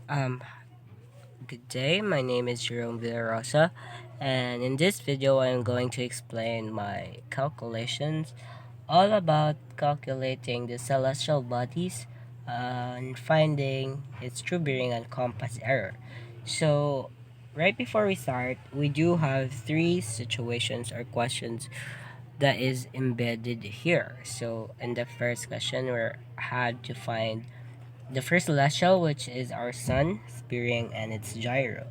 Um, Good day. My name is Jerome Villarosa, and in this video, I'm going to explain my calculations all about calculating the celestial bodies and finding its true bearing and compass error. So, right before we start, we do have three situations or questions that is embedded here. So, in the first question, we had to find the first celestial, which is our sun, bearing and its gyro.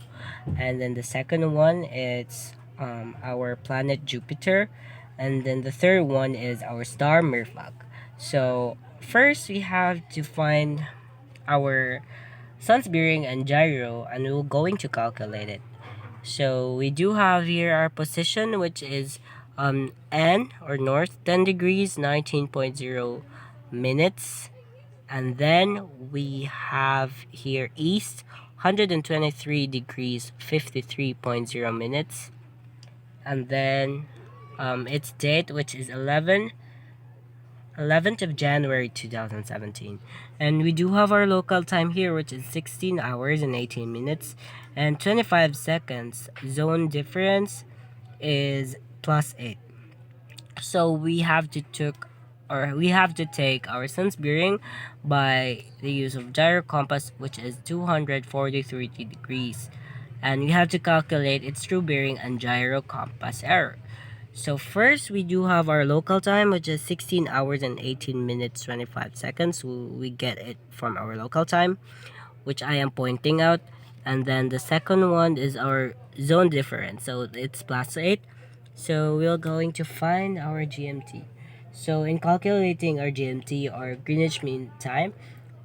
And then the second one is our planet Jupiter. And then the third one is our star Merfolk. So first we have to find our sun's bearing and gyro, and we're going to calculate it. So we do have here our position, which is N or north 10 degrees 19.0 minutes, and then we have here east 123 degrees 53.0 minutes. And then its date, which is 11th of January 2017. And we do have our local time here, which is 16 hours and 18 minutes and 25 seconds. Zone difference is +8. So we have to take our sun's bearing by the use of gyro compass, which is 243 degrees, and we have to calculate its true bearing and gyro compass error. So first we do have our local time, which is 16 hours and 18 minutes 25 seconds. We get it from our local time, which I am pointing out. And then the second one is our zone difference, so it's +8. So we're going to find our GMT. So in calculating our GMT or Greenwich Mean Time,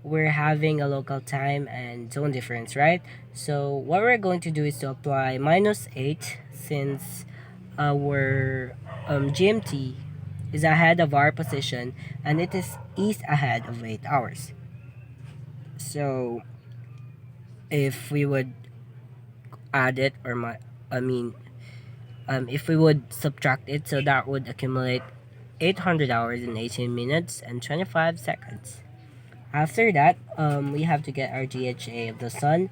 we're having a local time and zone difference, right? So what we're going to do is to apply -8, since our GMT is ahead of our position and it is east ahead of 8 hours. So if we would add it, or if we would subtract it, so that would accumulate 800 hours and 18 minutes and 25 seconds. After that, we have to get our GHA of the sun,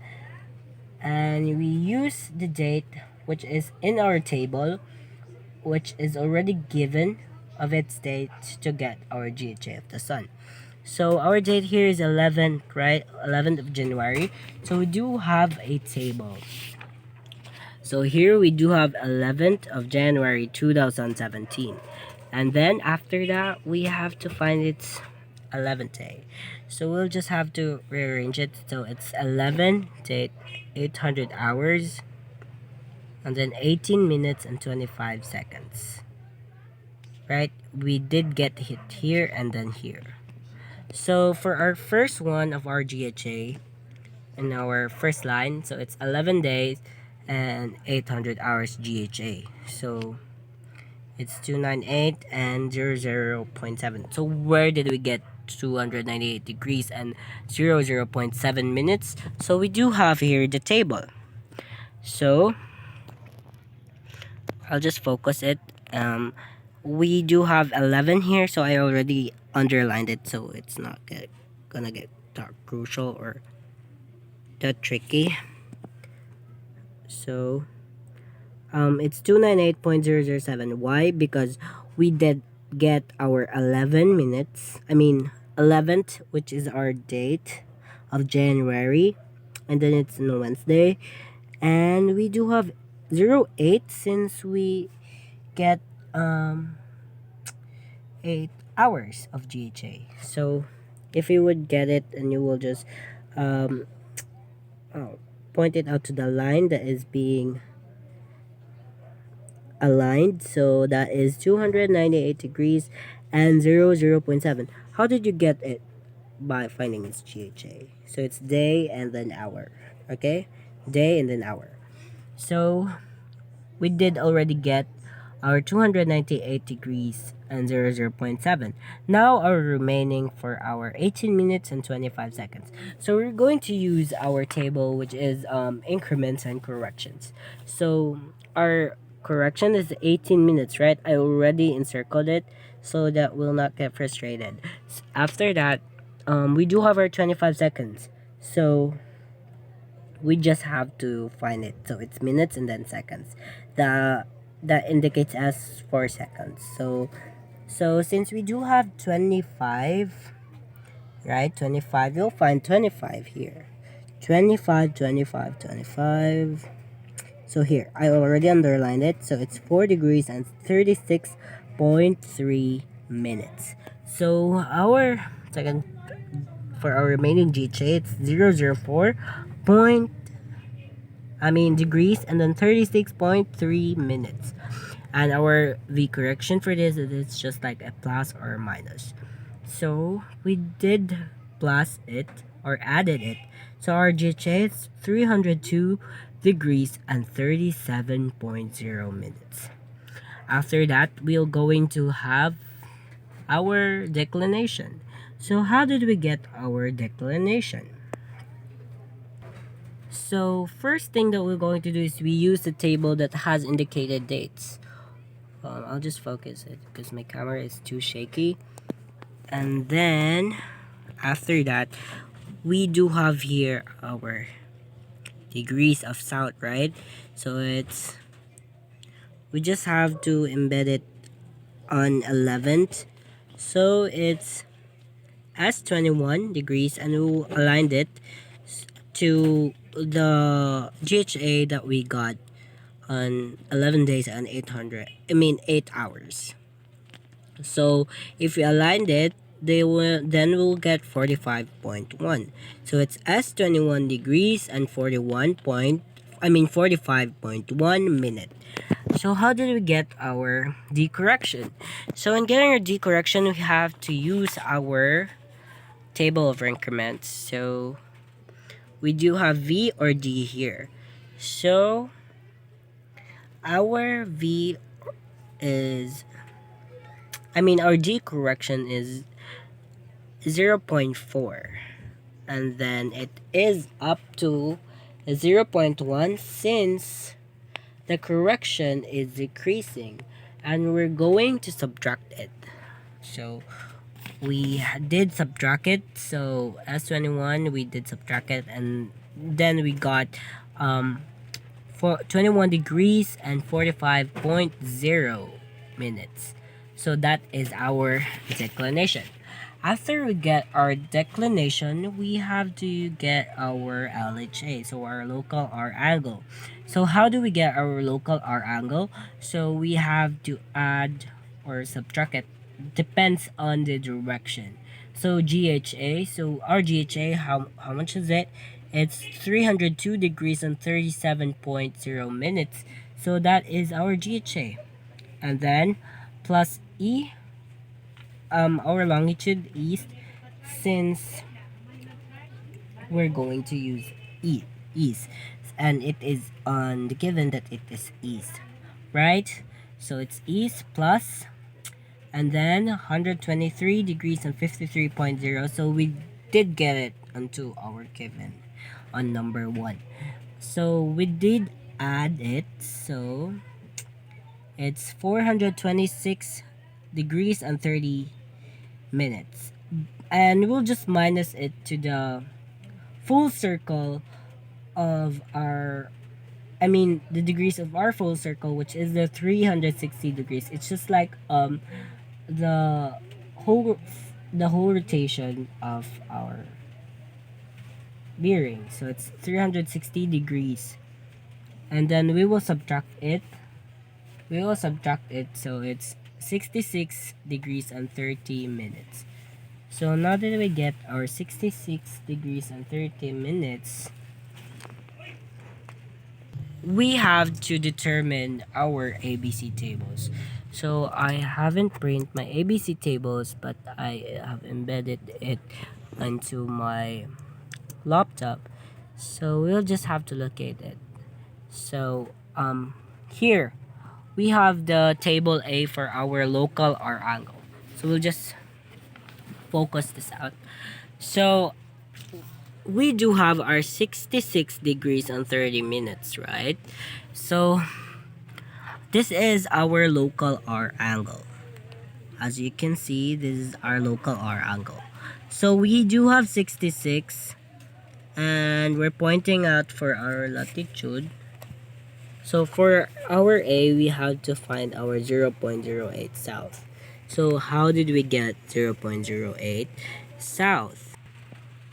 and we use the date which is in our table, which is already given of its date, to get our GHA of the sun. So our date here is 11th, right? 11th of January. So we do have a table. So here we do have 11th of January 2017. And then after that, we have to find its 11th day. So we'll just have to rearrange it. So it's 11 date 800 hours and then 18 minutes and 25 seconds. Right? We did get hit here and then here. So for our first one of our GHA in our first line, so it's 11 days and 800 hours GHA. So it's 298 and 00.7. So where did we get 298 degrees and 0.7 minutes? So we do have here the table. So I'll just focus it. We do have 11 here, so I already underlined it, so it's not gonna get that crucial or that tricky. So it's 298.007. Why? Because we did get our 11 minutes. 11th, which is our date of January, and then it's on Wednesday, and we do have 08 since we get 8 hours of GHA. So if you would get it, and you will just um, point it out to the line that is being aligned, so that is 298 degrees and 0.7. How did you get it? By finding its GHA. So it's day and then hour. Okay, day and then hour. So we did already get our 298 degrees and 0.7. Now our remaining for our 18 minutes and 25 seconds. So we're going to use our table, which is increments and corrections. So our correction is 18 minutes, right? I already encircled it so that we'll not get frustrated. After that, we do have our 25 seconds. So we just have to find it. So it's minutes and then seconds. The that indicates as 4 seconds. So since we do have 25, right? 25, you'll find 25 here. 25, 25, 25. So here, I already underlined it. So it's 4 degrees and 36.3 minutes. So our second, for our remaining GHA, it's 004 point, degrees and then 36.3 minutes. And our V correction for this is it's just like a plus or a minus. So we did plus it or added it. So our GHA is 302 degrees and 37.0 minutes. After that, we're going to have our declination. So how did we get our declination? So first thing that we're going to do is we use the table that has indicated dates. I'll just focus it because my camera is too shaky. And then after that, we do have here our degrees of south, right? So we just have to embed it on 11th. So it's S21 degrees, and we'll align it to the GHA that we got on 11 days and 8 hours. So if we aligned it, we'll get 45.1. So it's S21 degrees and 45.1 minute. So how did we get our D correction? So in getting our D correction, we have to use our table of increments. So we do have V or D here. So our V is, our D correction is 0.4, and then it is up to 0.1 since the correction is decreasing, and we're going to subtract it. So we did subtract it. So S21, we did subtract it, and then we got for 21 degrees and 45.0 minutes. So that is our declination. After we get our declination, we have to get our LHA, so our local R angle. So how do we get our local R angle? So we have to add or subtract it. Depends on the direction. So GHA, so our GHA, how much is it? It's 302 degrees and 37.0 minutes. So that is our GHA. And then plus E, our longitude east, since we're going to use east, and it is on the given that it is east, right? So it's east plus, and then 123 degrees and 53.0. So we did get it onto our given on number 1. So we did add it, so it's 426 degrees and 30 minutes, and we'll just minus it to the full circle of our, the degrees of our full circle, which is the 360 degrees. It's just like the whole rotation of our bearing. So it's 360 degrees, and then we will subtract it. So it's 66 degrees and 30 minutes. So now that we get our 66 degrees and 30 minutes, we have to determine our ABC tables. So I haven't printed my ABC tables, but I have embedded it into my laptop. So we'll just have to locate it. So here we have the table A for our local R angle. So we'll just focus this out. So we do have our 66 degrees and 30 minutes, right? So this is our local R angle. As you can see, this is our local R angle. So we do have 66 and we're pointing out for our latitude. So for our A, we have to find our 0.08 south. So how did we get 0.08 south?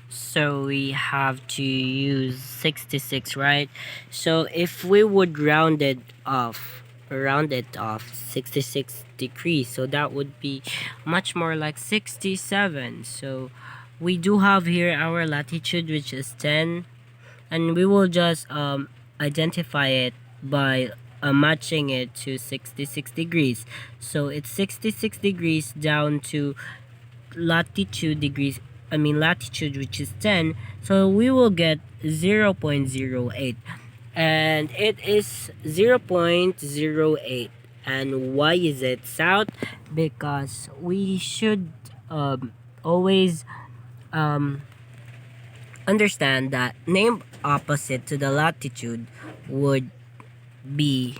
So we have to use 66, right? So if we would round it off 66 degrees, so that would be much more like 67. So we do have here our latitude, which is 10, and we will just identify it by matching it to 66 degrees. So it's 66 degrees down to latitude, which is 10. So we will get 0.08, and it is 0.08. And why is it south? Because we should always um, understand that name opposite to the latitude would be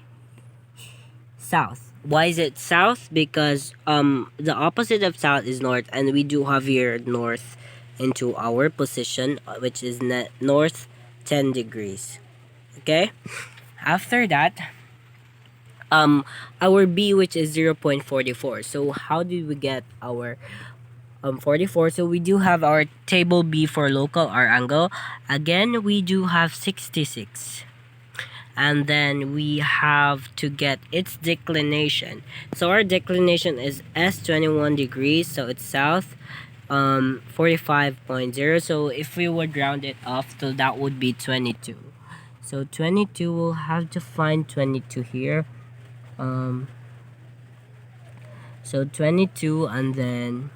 south. Why is it south? Because the opposite of south is north, and we do have here north into our position, which is north 10 degrees. Okay, after that, our B, which is 0.44. So how did we get our 44? So we do have our table B for local R angle. Again, we do have 66, and then we have to get its declination. So our declination is S21 degrees, so it's south 45.0. So if we would round it off, so that would be 22. So 22, we'll have to find 22 here. So 22, and then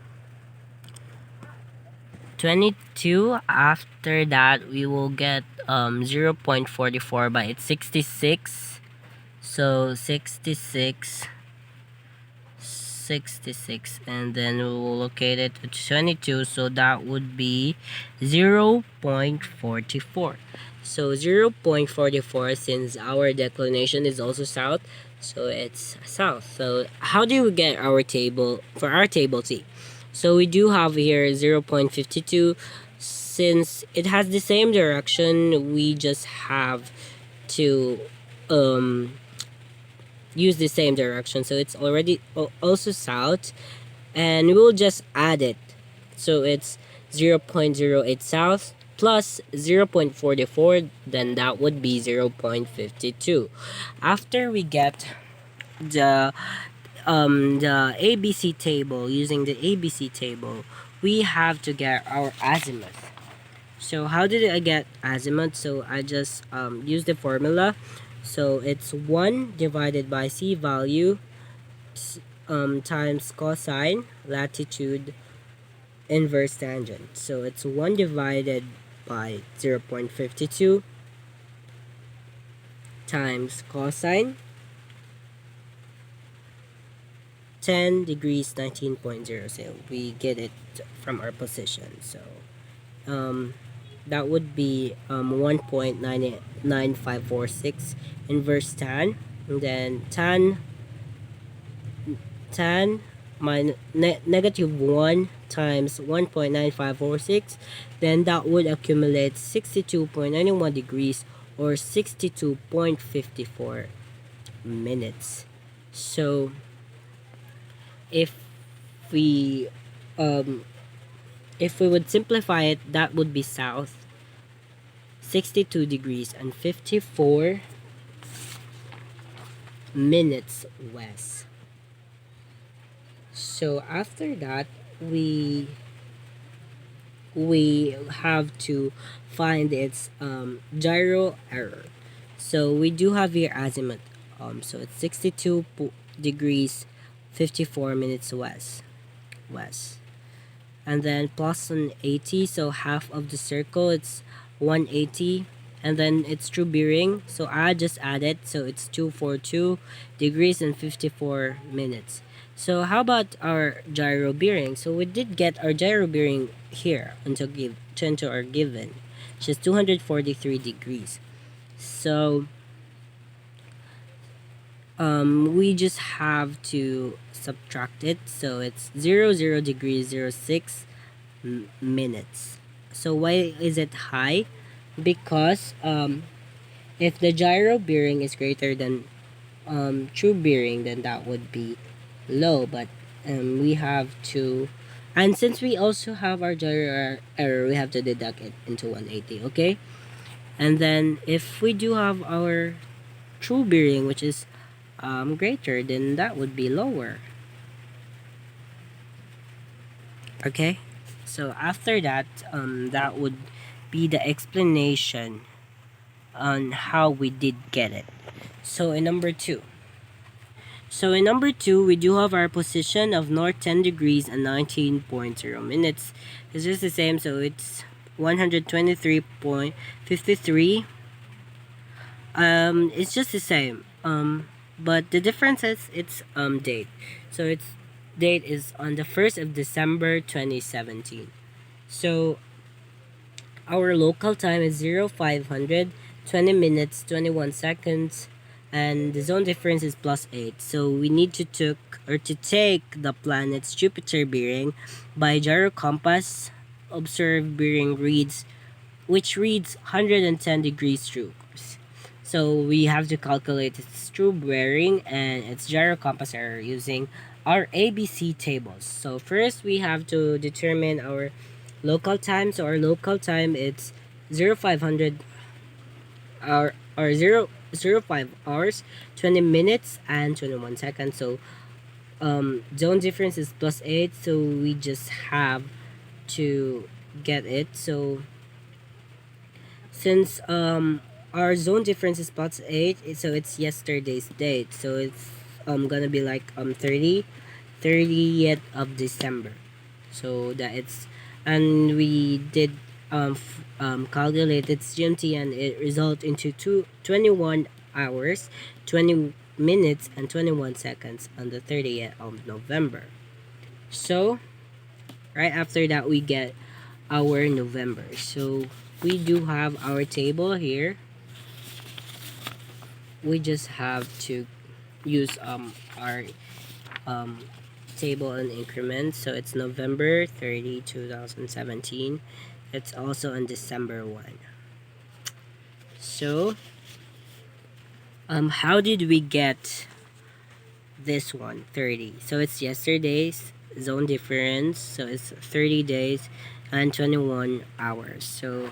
22, after that we will get 0.44 by it's 66. So 66, and then we will locate it at 22, so that would be 0.44. So 0.44, since our declination is also south, so it's south. So how do we get our table for our table C? So we do have here 0.52. Since it has the same direction, we just have to use the same direction. So it's already also south, and we'll just add it. So it's 0.08 south plus 0.44, then that would be 0.52. After we get the ABC table, using the ABC table, we have to get our azimuth. So how did I get azimuth? So I just use the formula. So it's 1 divided by C value times cosine latitude inverse tangent. So it's 1 divided by 0.52 times cosine 10 degrees 19.0. So we get it from our position. So that would be 1.9546 inverse tan, and then tan minus negative 1 times 1.9546, then that would accumulate 62.91 degrees or 62.54 minutes. So if we would simplify it, that would be south 62 degrees and 54 minutes west. So after that, we have to find its gyro error. So we do have here azimuth, so it's 62 degrees 54 minutes west, and then plus 180, so half of the circle, it's 180, and then it's true bearing, so I just add it, so it's 242 degrees and 54 minutes. So how about our gyro bearing? So we did get our gyro bearing here into our given, which is 243 degrees. So we just have to subtract it, so it's 00 degrees 06 minutes. So why is it high? Because if the gyro bearing is greater than true bearing, then that would be low. But we have to, and since we also have our gyro error, we have to deduct it into 180. Okay, and then if we do have our true bearing, which is greater, then that would be lower. Okay, so after that, that would be the explanation on how we did get it. So in number two. So in number two, we do have our position of north 10 degrees and 19.0 minutes. It's just the same, so it's 123.53. It's just the same. But the difference is its date. So its date is on the 1st of December 2017. So our local time is 0500, 20 minutes, 21 seconds, and the zone difference is +8. So we need to take the planet's Jupiter bearing by gyro compass. Observe bearing which reads 110 degrees true. So we have to calculate its true bearing and its gyro compass error using our ABC tables. So first we have to determine our local time. So our local time it's 0500 or 005 hours, 20 minutes and 21 seconds. So zone difference is +8, so we just have to get it. So since our zone difference is +8, so it's yesterday's date, so it's gonna be like 30th of December. So that it's, and we did calculate its GMT, and it result into 21 hours, 20 minutes and 21 seconds on the 30th of November. So right after that we get our November. So we do have our table here. We just have to use our um table and increments. So it's November 30, 2017. It's also on December 1. So how did we get this one 30? So it's yesterday's zone difference, so it's 30 days and 21 hours. So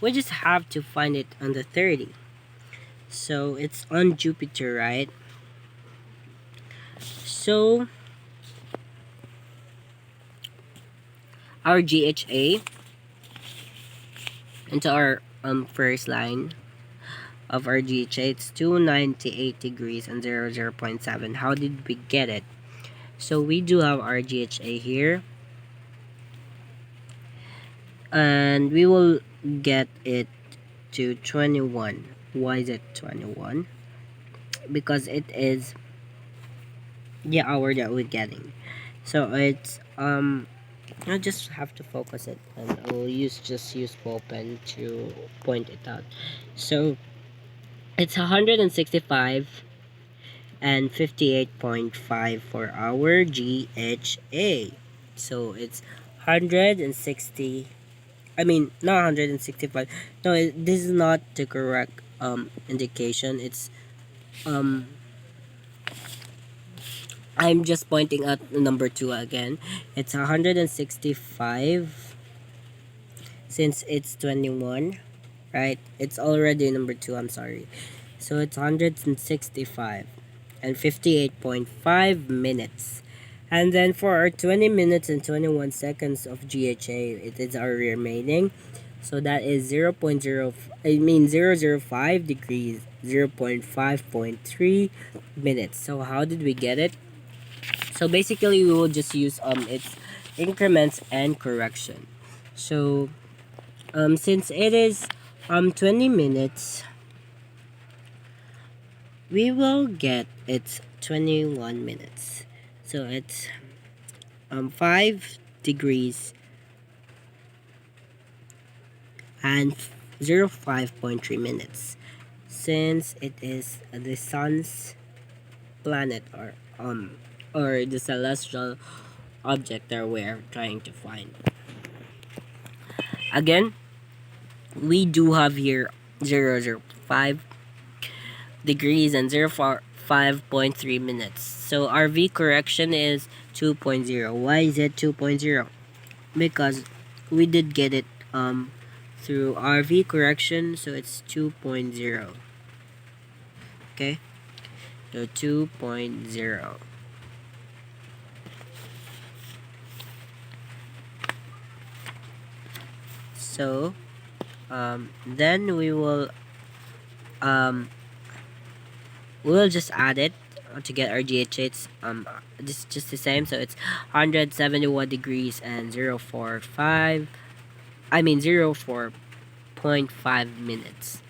we just have to find it on the 30. So it's on Jupiter, right? So our GHA into our first line of our GHA, it's 298 degrees and 0.7. How did we get it? So we do have our GHA here, and we will get it to 21. Why is it 21? Because it is the hour that we're getting. So it's I just have to focus it, and I'll use ball pen to point it out. So it's 165 and 58.5 for our GHA. So it's 160. I mean, not 165. No, this is not the correct indication. It's um I'm just pointing at number 2 again. It's 165 since it's 21, right? It's already number 2, I'm sorry. So it's 165 and 58.5 minutes. And then for our 20 minutes and 21 seconds of GHA, it is our remaining. So that is 0.05 degrees, 0.5.3 minutes. So how did we get it? So basically we will just use its increments and correction. So since it is 20 minutes, we will get its 21 minutes. So it's 5 degrees and 0.5.3 minutes, since it is the sun's planet, or the celestial object that we're trying to find. Again, we do have here 0.005 degrees and 5.3 minutes. So our V correction is 2.0. Why is it 2.0? Because we did get it through our V correction, so it's 2.0. Okay, so 2.0. So then we'll just add it to get our GHA. It's this just the same, so it's 171 degrees and 0.45 minutes.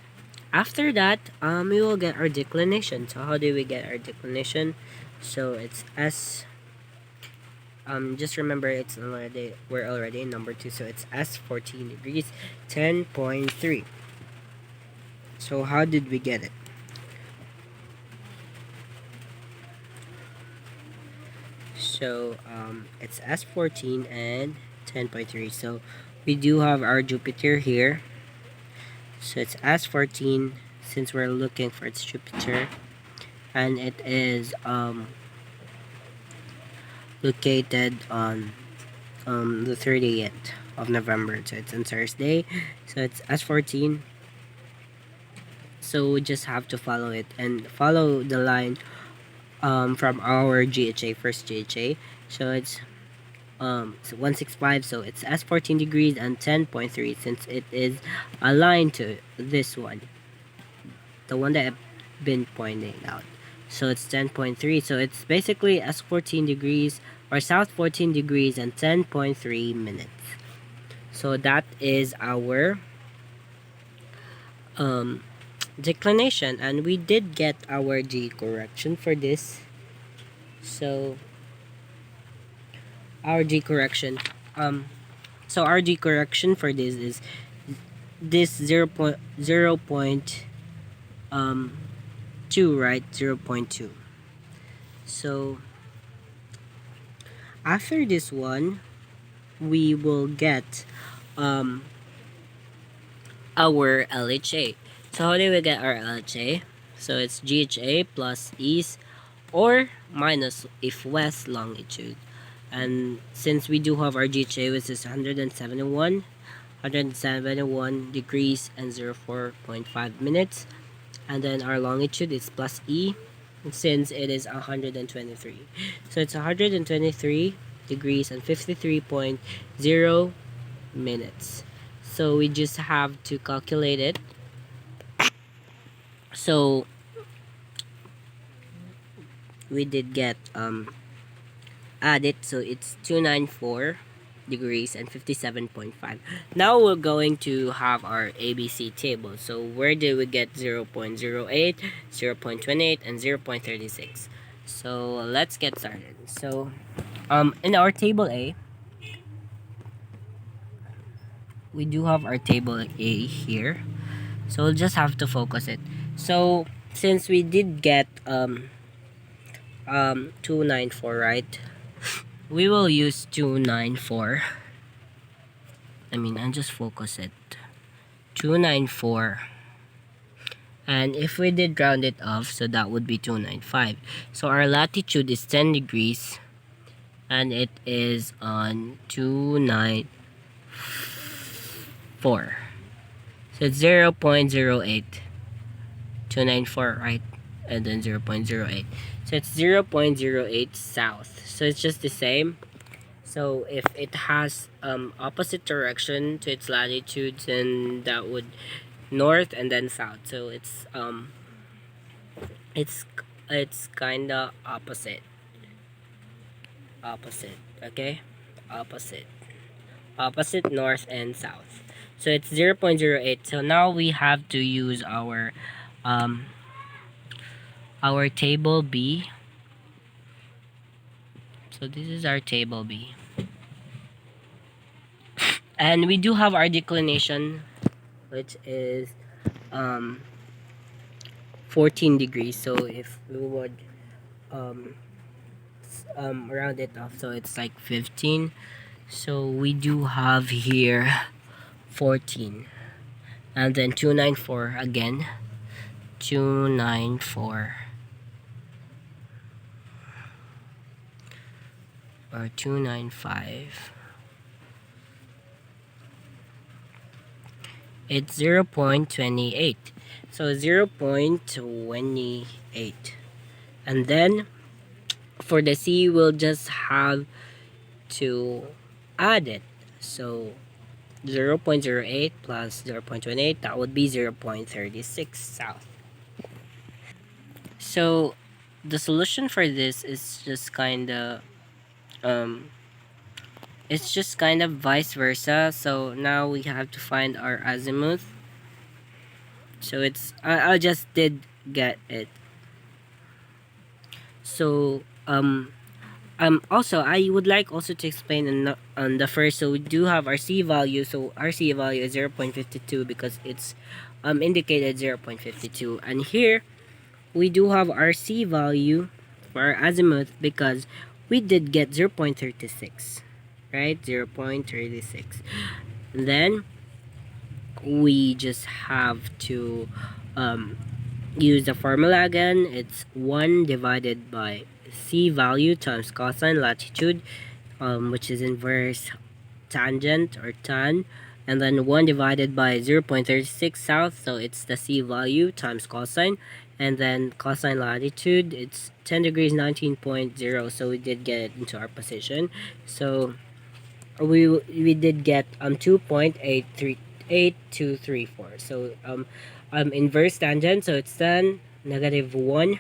After that, we will get our declination. So how do we get our declination? So it's S. Just remember we're already in number 2, so it's S 14 degrees 10.3. So how did we get it? So it's S14 and 10.3. So we do have our Jupiter here. So it's S14 since we're looking for its Jupiter, and it is located on the 30th of November. So it's on Thursday. So it's S14. So we just have to follow it and follow the line from our GHA, first GHA. So it's 165, so it's S14 degrees and 10.3 since it is aligned to this one, the one that I've been pointing out. So it's 10.3, so it's basically S14 degrees or south 14 degrees and 10.3 minutes. So that is our declination, and we did get our G correction for this. So our G correction so our G correction for this is this 0.2, right? 0.2. So after this one, we will get our LHA. So how do we get our LHA? So it's GHA plus east or minus if west longitude. And since we do have our GHA, which is 171 degrees and 0.45 minutes, and then our longitude is plus E since it is 123, so it's 123 degrees and 53.0 minutes. So we just have to calculate it. So we did get add it, so it's 294 degrees and 57.5. Now we're going to have our ABC table. So where did we get 0.08, 0.28, and 0.36? So let's get started. So in our table A, we do have our table A here. So we'll just have to focus it. So since we did get 294, right? We will use 294. And just focus it. 294. And if we did round it off, so that would be 295. So our latitude is 10 degrees. And it is on 294. So it's 0.08. 294, right? And then 0.08. So it's 0.08 south. So it's just the same. So if it has opposite direction to its latitude, then that would north and then south. So it's kinda opposite. Okay? Opposite north and south. So it's 0.08. So now we have to use our table B. So this is our table B. And we do have our declination, which is 14 degrees. So if we would round it off, so it's like 15. So we do have here 14. And then 294 again. 294. Or 295. It's 0.28. So 0.28. And then for the C, we'll just have to add it. So 0.08 plus 0.28, that would be 0.36 south. So the solution for this is just kind of it's just kind of vice versa. So now we have to find our azimuth. So it's I just did get it. So also I would like also to explain on the first. So we do have our C value. So our C value is 0.52 because it's indicated 0.52, and here we do have our C value for our azimuth because we did get 0.36, right? 0.36. Then we just have to use the formula again. It's 1 divided by C value times cosine latitude, which is inverse tangent or tan, and then 1 divided by 0.36 south, so it's the C value times cosine, and then cosine latitude, it's 10 degrees 19.0, so we did get it into our position. So we did get 2.8234. So inverse tangent, so it's then -1,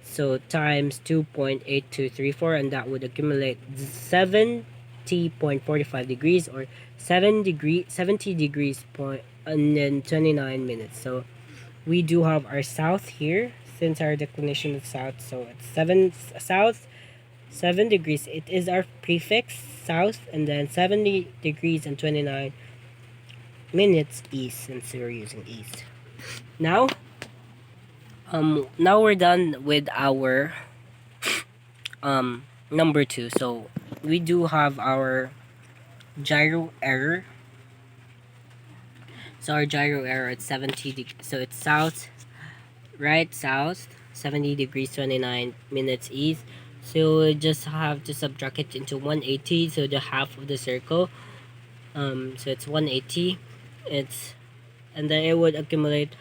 so times 2.8234, and that would accumulate 70.45 degrees, or 70 degrees point, and then 29 minutes. So we do have our south here, since our declination is south, so it's 7 south, 7 degrees. It is our prefix south, and then 70 degrees and 29 minutes east, since we're using east. Now we're done with our number 2. So we do have our gyro error. So our gyro error at 70 so it's south, right, south, 70 degrees 29 minutes east. So we just have to subtract it into 180, so the half of the circle. So it's 180. And then it would accumulate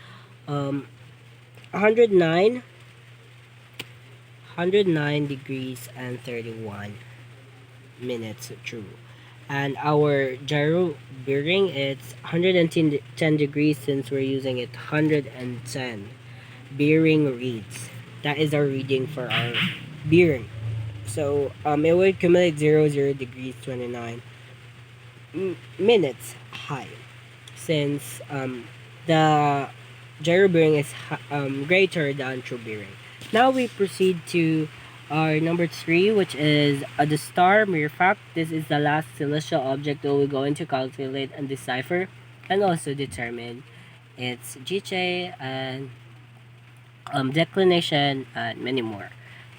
109 degrees and 31 minutes true. And our gyro bearing, it's 110 degrees, since we're using it 110 bearing reads. That is our reading for our bearing. So it would accumulate 00 degrees 29 minutes high, since the gyro bearing is greater than true bearing. Now we proceed to our number 3, which is the star mirror fact. This is the last celestial object that we're going to calculate and decipher, and also determine its GHA and declination and many more.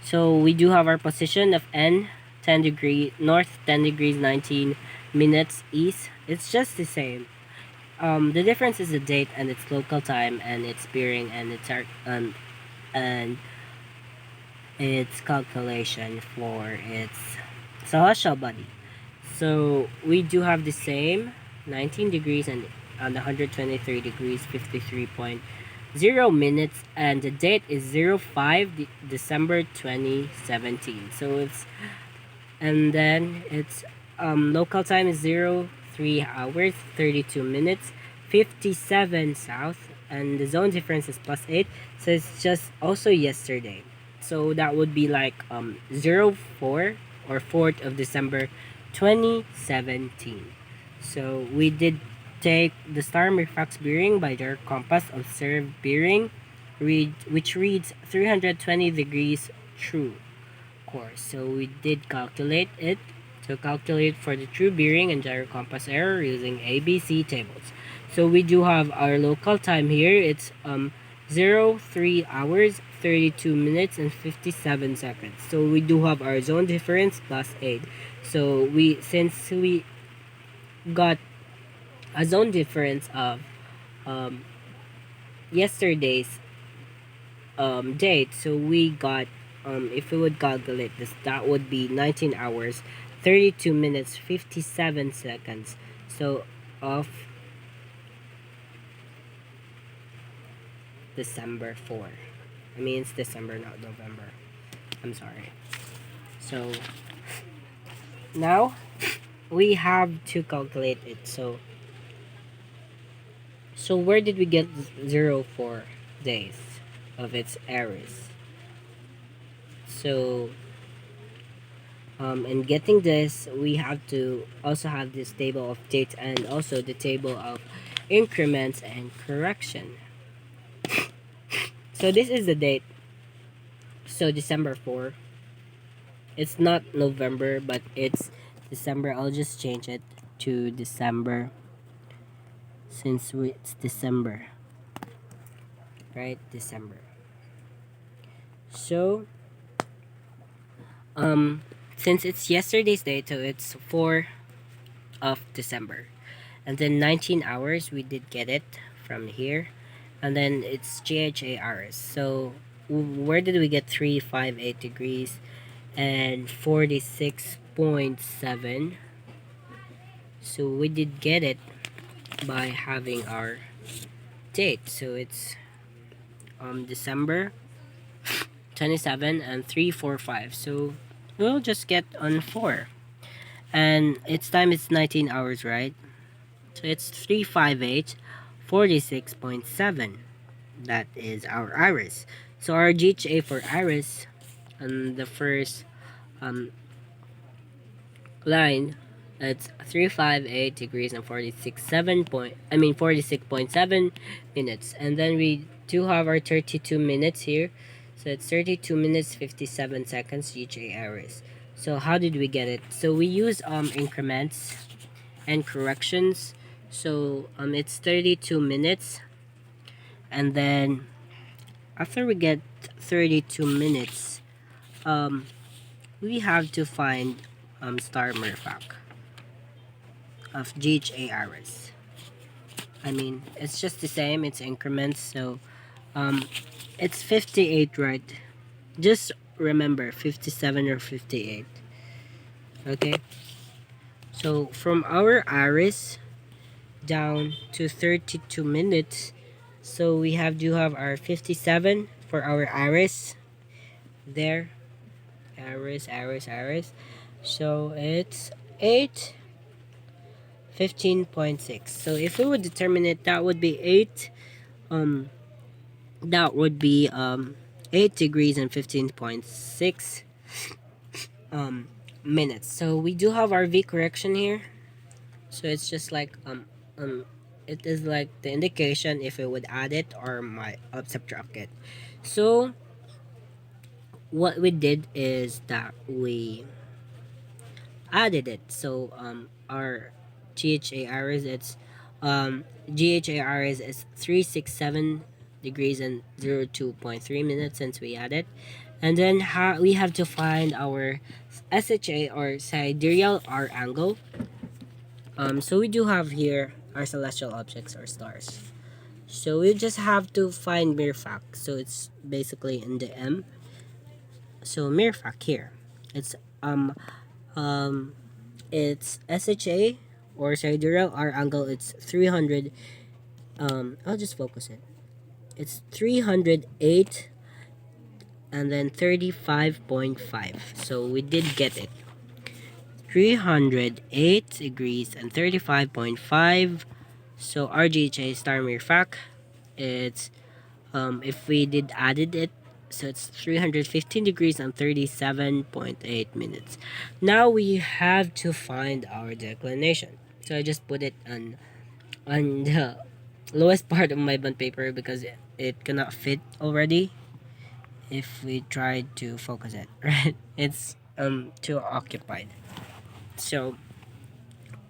So we do have our position of N, 10 degrees north, 10 degrees 19 minutes east. It's just the same. The difference is the date and its local time and its bearing and and its calculation for its celestial body. So we do have the same 19 degrees and 123 degrees 53.0 minutes, and the date is 05 December 2017. So it's, and then its local time is 03 hours 32 minutes 57 south, and the zone difference is +8, so it's just also yesterday. So that would be like 04 or 4th of December 2017. So we did take the star refracts bearing by their compass observed bearing, which reads 320 degrees true course. So we did calculate it. To calculate for the true bearing and gyro compass error using ABC tables. So we do have our local time here. It's 03 hours 32 minutes and 57 seconds. So we do have our zone difference +8. So since we got a zone difference of um, yesterday's date. So we got, if we would calculate this, that would be 19 hours, 32 minutes, 57 seconds. So of December 4. I mean, it's December, not November. I'm sorry. So now we have to calculate it. So where did we get 0 for days of its errors? So in getting this, we have to also have this table of dates and also the table of increments and correction. So this is the date. So December 4. It's not November, but it's December. I'll just change it to December since it's December. Right? December. So since it's yesterday's date, so it's 4 of December. And then 19 hours, we did get it from here. And then it's GHA hours. So where did we get 358 degrees and 46.7? So we did get it by having our date. So it's December 27 and 345. So we'll just get on 4. And its time is 19 hours, right? So it's 358, 46.7. That is our iris. So our GHA for iris on the first line, that's 358 degrees and 46.7 minutes. And then we do have our 32 minutes here. So it's 32 minutes 57 seconds GHA iris. So how did we get it? So we use increments and corrections. So it's 32 minutes, and then after we get 32 minutes, we have to find star Murphac of GHA iris. I mean, it's just the same, it's increments. So it's 58, right? Just remember 57 or 58. Okay, so from our iris down to 32 minutes, so we do have our 57 for our iris there. Iris. So it's 8:15.6. So if we would determine it, that would be 8 degrees and 15.6 minutes. So we do have our V correction here. So it's just like it is like the indication if it would add it or subtract it. So what we did is that we added it. So our GHAR is 367 degrees and 02.3 minutes since we added. And then we have to find our SHA or sidereal R angle. So we do have here our celestial objects or stars. So we just have to find Murphac. So it's basically in the M. So Murphac here. It's it's SHA or sidereal R angle. It's 300. I'll just focus it. It's 308 and then 35.5. So we did get it. 308 degrees and 35.5. So RGHA star Murphac, it's if we did added it, so it's 315 degrees and 37.8 minutes. Now we have to find our declination. So I just put it on the lowest part of my bond paper because it cannot fit already if we try to focus it, right? It's too occupied. So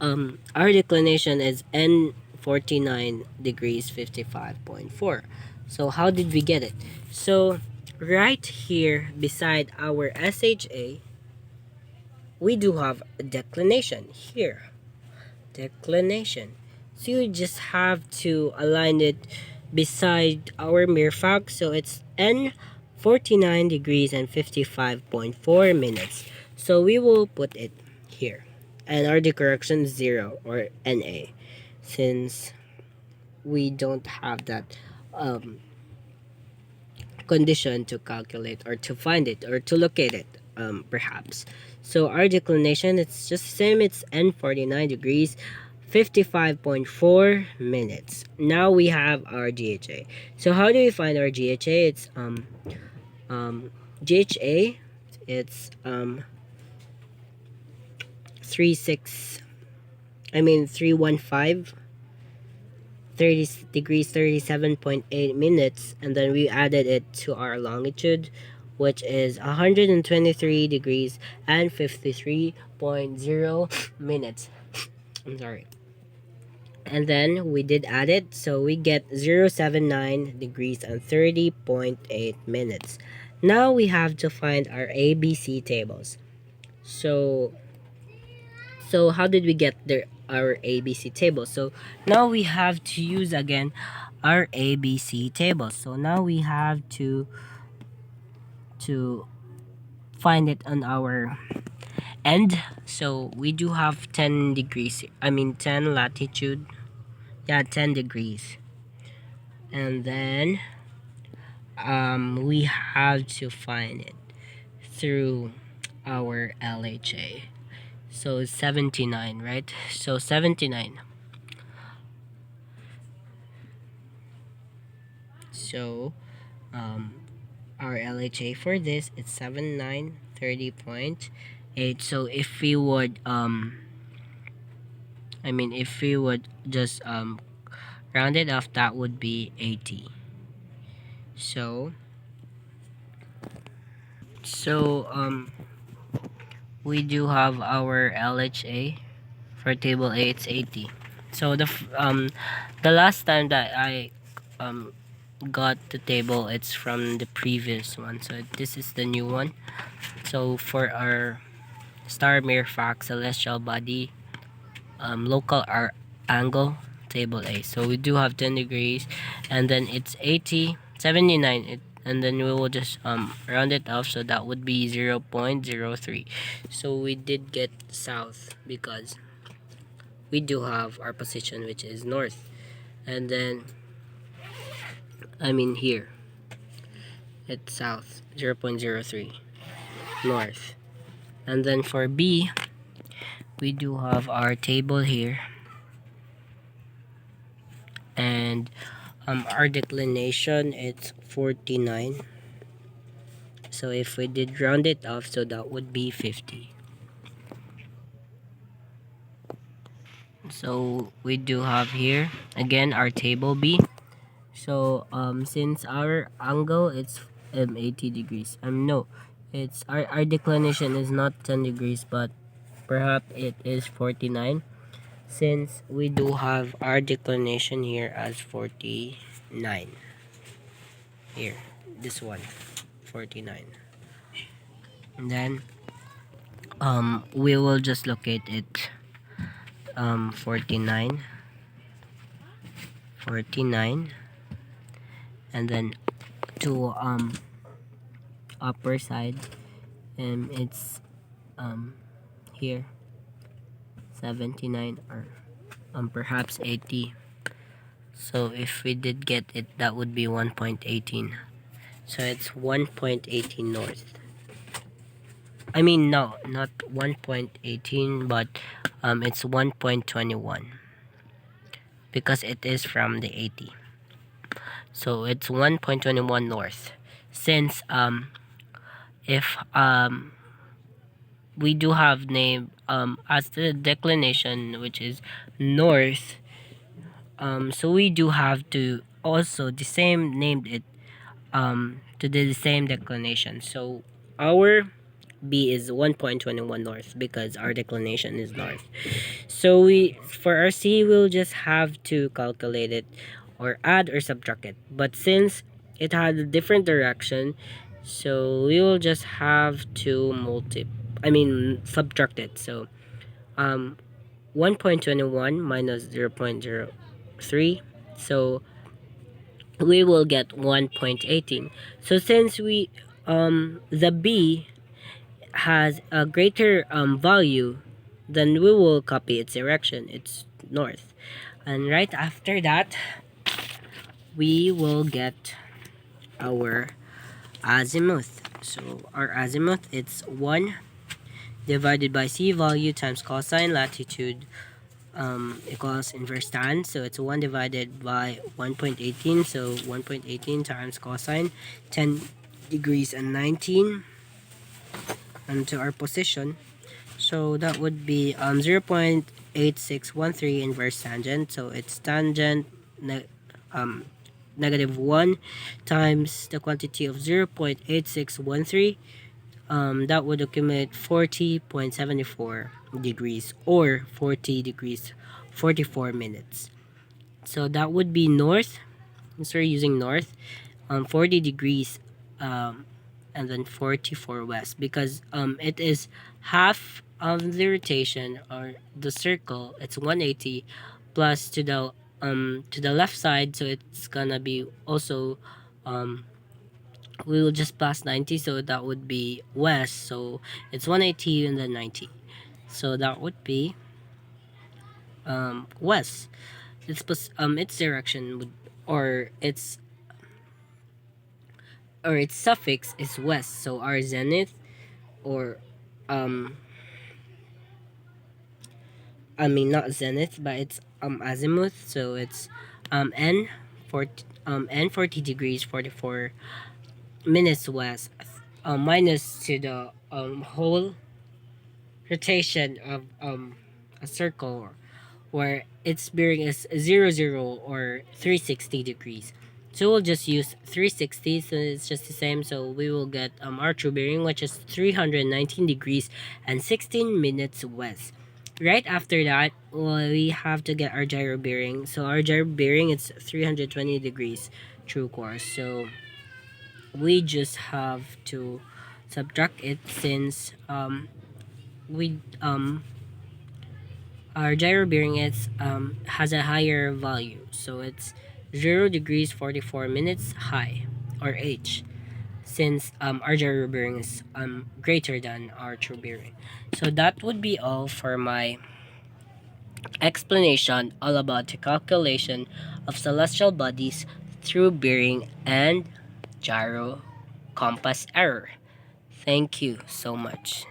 our declination is N49 degrees 55.4. So how did we get it? So right here beside our SHA, we do have a declination here. Declination. So you just have to align it beside our mirfag. So it's N 49 degrees and 55.4 minutes. So we will put it here. And our correction 0 or NA, since we don't have that um, condition to calculate or to find it or to locate it, perhaps. So our declination, it's just the same. It's N 49 degrees 55.4 minutes. Now we have our GHA. So how do we find our GHA? It's GHA, it's 36 I mean 315 30 degrees 37.8 minutes, and then we added it to our longitude, which is 123 degrees and 53.0 minutes. I'm sorry. And then we did add it, so we get 079 degrees and 30.8 minutes. Now we have to find our ABC tables. So how did we get our ABC table? So now we have to use again our ABC table. So now we have to find it on our end. So we do have 10 degrees. I mean 10 latitude. Yeah, 10 degrees. And then we have to find it through our LHA. So 79, right? So 79. So our LHA for this is 7930.8. So if we would if we would just round it off, that would be 80. So we do have our LHA for table A, it's 80. So the last time that I got the table, it's from the previous one, so this is the new one. So for our star mirfag celestial body local angle, table A, so we do have 10 degrees, and then it's 80 79, and then we will just round it off, so that would be 0.03. So we did get south because we do have our position, which is north. And then here it's south, 0.03 north. And then for B, we do have our table here, and our declination, it's 49. So if we did round it off, so that would be 50. So we do have here again our table B. So since our angle, it's 80 degrees, no, it's our declination is not 10 degrees, but perhaps it is 49, since we do have our declination here as 49 here, this one, 49. And then we will just locate it 49, and then to upper side, and it's here 79, or perhaps 80. So if we did get it, that would be 1.18. So it's 1.18 north. No, not 1.18, but it's 1.21 because it is from the 80. So it's 1.21 north. Since if we do have name as the declination, which is north, so we do have to also the same named it to the same declination. So our B is 1.21 north because our declination is north. So for our C, we'll just have to calculate it or add or subtract it. But since it had a different direction, so we will just have to subtract it. So 1.21 minus 0.03, so we will get 1.18. So since the B has a greater value, then we will copy its direction. It's north. And right after that, we will get our azimuth. So our azimuth, it's 1 divided by c value times cosine latitude equals inverse tan. So it's 1 divided by 1.18. So 1.18 times cosine 10 degrees and 19 into our position. So that would be 0.8613 inverse tangent. So it's tangent um, negative 1 times the quantity of 0.8613. That would accumulate 40.74 degrees or 40 degrees 44 minutes. So that would be north. So we're using north, 40 degrees, and then 44 west, because it is half of the rotation or the circle. It's 180 plus to the left side, so it's gonna be also we will just plus 90, so that would be west. So it's 180 and then 90, so that would be west. Its direction would, or its suffix is west. So our zenith, or um I mean not zenith, but it's azimuth. So it's n 40 degrees 44 minutes west, minus to the whole rotation of a circle where its bearing is 00 or 360 degrees. So we'll just use 360, so it's just the same. So we will get our true bearing, which is 319 degrees and 16 minutes west. Right after that, we have to get our gyro bearing. So our gyro bearing is 320 degrees true course. So we just have to subtract it, since we our gyro bearing is has a higher value, so it's 0 degrees 44 minutes high, or h, since our gyro bearing is greater than our true bearing. So that would be all for my explanation all about the calculation of celestial bodies through bearing and gyro compass error. Thank you so much.